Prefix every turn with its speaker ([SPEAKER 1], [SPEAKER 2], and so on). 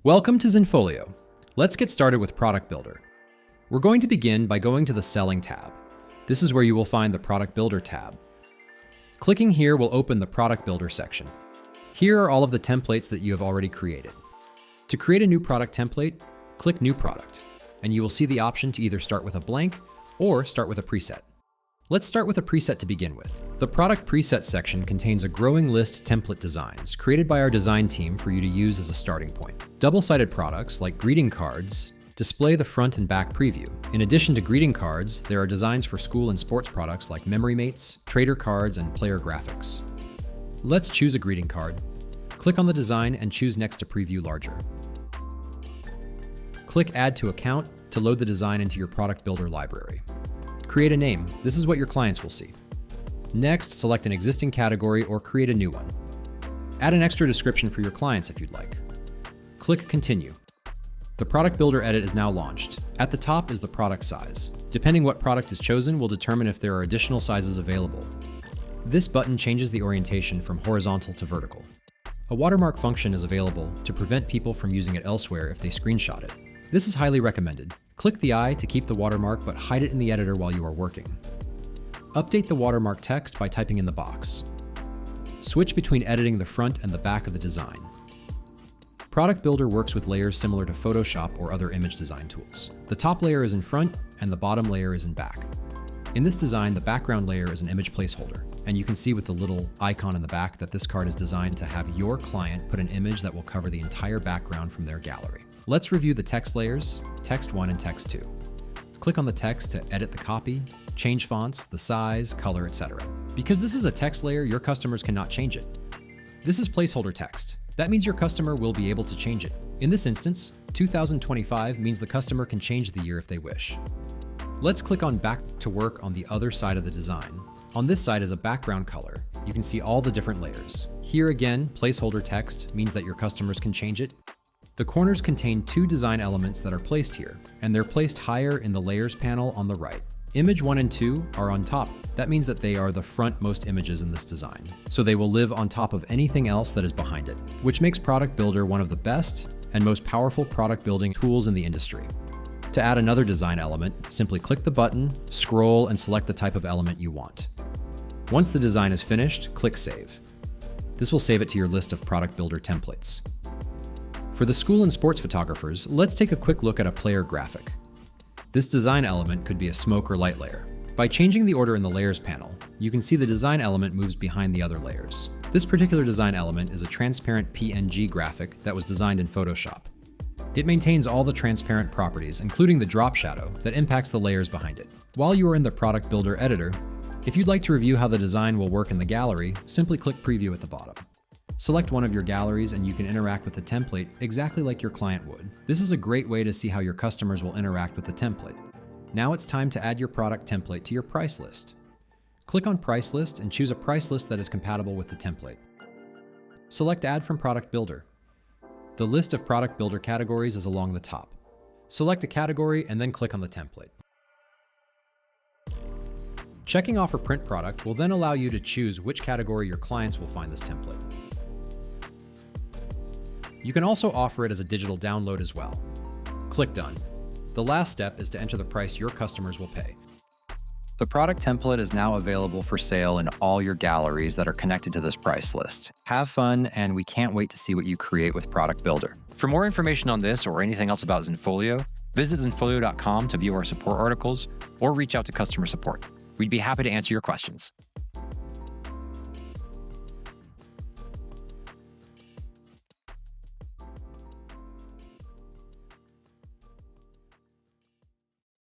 [SPEAKER 1] Welcome to Zenfolio. Let's get started with Product Builder. We're going to begin by going to the Selling tab. This is where you will find the Product Builder tab. Clicking here will open the Product Builder section. Here are all of the templates that you have already created. To create a new product template, click New Product, and you will see the option to either start with a blank or start with a preset. Let's start with a preset to begin with. The Product Preset section contains a growing list template designs created by our design team for you to use as a starting point. Double-sided products like greeting cards display the front and back preview. In addition to greeting cards, there are designs for school and sports products like memory mates, trader cards, and player graphics. Let's choose a greeting card. Click on the design and choose Next to preview larger. Click Add to Account to load the design into your Product Builder library. Create a name. This is what your clients will see. Next, select an existing category or create a new one. Add an extra description for your clients if you'd like. Click Continue. The Product Builder edit is now launched. At the top is the product size. Depending what product is chosen will determine if there are additional sizes available. This button changes the orientation from horizontal to vertical. A watermark function is available to prevent people from using it elsewhere if they screenshot it. This is highly recommended. Click the eye to keep the watermark, but hide it in the editor while you are working. Update the watermark text by typing in the box. Switch between editing the front and the back of the design. Product Builder works with layers similar to Photoshop or other image design tools. The top layer is in front and the bottom layer is in back. In this design, the background layer is an image placeholder, and you can see with the little icon in the back that this card is designed to have your client put an image that will cover the entire background from their gallery. Let's review the text layers, Text 1 and Text 2. Click on the text to edit the copy, change fonts, the size, color, etc. Because this is a text layer, your customers cannot change it. This is placeholder text. That means your customer will be able to change it. In this instance, 2025 means the customer can change the year if they wish. Let's click on Back to Work on the other side of the design. On this side is a background color. You can see all the different layers. Here again, placeholder text means that your customers can change it. The corners contain two design elements that are placed here, and they're placed higher in the Layers panel on the right. Image 1 and 2 are on top. That means that they are the frontmost images in this design, so they will live on top of anything else that is behind it, which makes Product Builder one of the best and most powerful product building tools in the industry. To add another design element, simply click the button, scroll, and select the type of element you want. Once the design is finished, click Save. This will save it to your list of Product Builder templates. For the school and sports photographers, let's take a quick look at a player graphic. This design element could be a smoke or light layer. By changing the order in the Layers panel, you can see the design element moves behind the other layers. This particular design element is a transparent PNG graphic that was designed in Photoshop. It maintains all the transparent properties, including the drop shadow, that impacts the layers behind it. While you are in the Product Builder editor, if you'd like to review how the design will work in the gallery, simply click Preview at the bottom. Select one of your galleries and you can interact with the template exactly like your client would. This is a great way to see how your customers will interact with the template. Now it's time to add your product template to your price list. Click on Price List and choose a price list that is compatible with the template. Select Add from Product Builder. The list of Product Builder categories is along the top. Select a category and then click on the template. Checking off a print product will then allow you to choose which category your clients will find this template. You can also offer it as a digital download as well. Click Done. The last step is to enter the price your customers will pay. The product template is now available for sale in all your galleries that are connected to this price list. Have fun, and we can't wait to see what you create with Product Builder. For more information on this or anything else about Zenfolio, visit zenfolio.com to view our support articles or reach out to customer support. We'd be happy to answer your questions.